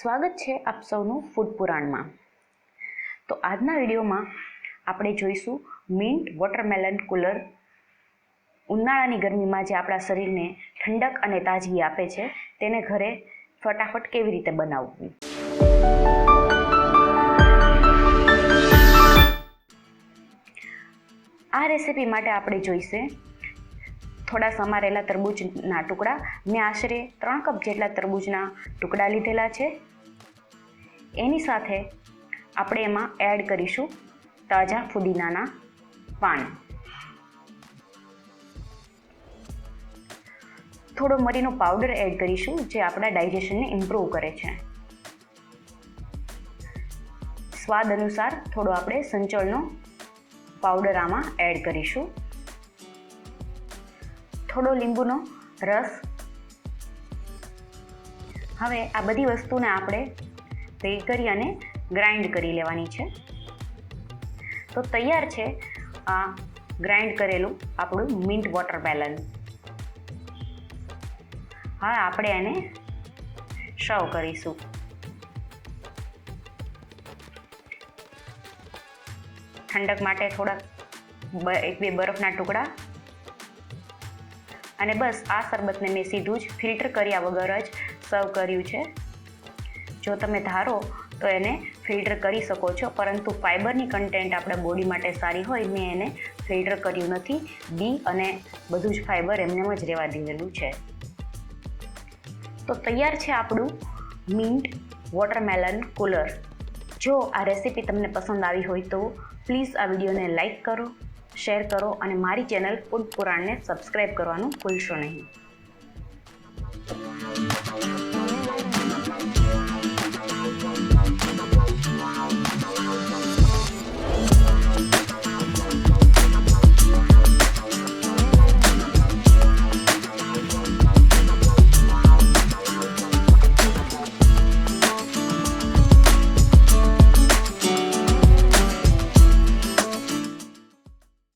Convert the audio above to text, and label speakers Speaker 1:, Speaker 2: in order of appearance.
Speaker 1: સ્વાગત છે આપ સૌનું ફૂડ પુરાણમાં। તો આજના વિડીયોમાં આપણે જોઈશું મિન્ટ વોટરમેલન કુલર। ઉનાળાની ગરમીમાં જે આપણા શરીરને ઠંડક અને તાજગી આપે છે તેને ઘરે ફટાફટ કેવી રીતે બનાવવું। આ રેસીપી માટે આપણે જોઈશે થોડા સમારેલા તરબૂચના ટુકડા। મેં આશરે 3 કપ જેટલા તરબૂચના ટુકડા લીધેલા છે। એની સાથે આપણે એમાં એડ કરીશું તાજા ફુદીનાના પાન, થોડો મરીનો પાવડર એડ કરીશું જે આપણા ડાયજેશનને ઇમ્પ્રૂવ કરે છે। સ્વાદ અનુસાર થોડો આપણે સંચળનો પાવડર આમાં એડ કરીશું, થોડો લીંબુનો રસ। હવે આ બધી વસ્તુને આપણે ભેગી કરી અને ગ્રાઇન્ડ કરી લેવાની છે। તો તૈયાર છે આ ગ્રાઇન્ડ કરેલું આપણું મિન્ટ વોટરમેલન। હવે આપણે એને સર્વ કરીશું। ઠંડક માટે થોડા 1-2 બરફના ટુકડા અને બસ આ શરબતને મેં સીધું જ ફિલ્ટર કર્યા વગર જ સર્વ કર્યું છે। જો તમે ધારો તો એને ફિલ્ટર કરી શકો છો, પરંતુ ફાઇબરની કન્ટેન્ટ આપણા બોડી માટે સારી હોય, મેં એને ફિલ્ટર કર્યું નથી। બી અને બધું જ ફાઇબર એમનેમ જ રહેવા દીધેલું છે। તો તૈયાર છે આપણું મિન્ટ વોટરમેલન કુલર। જો આ રેસીપી તમને પસંદ આવી હોય તો પ્લીઝ આ વિડીયોને લાઇક કરો, શેર કરો અને મારી ચેનલ ફૂડ પુરાણને સબસ્ક્રાઈબ કરવાનું ભૂલશો નહીં।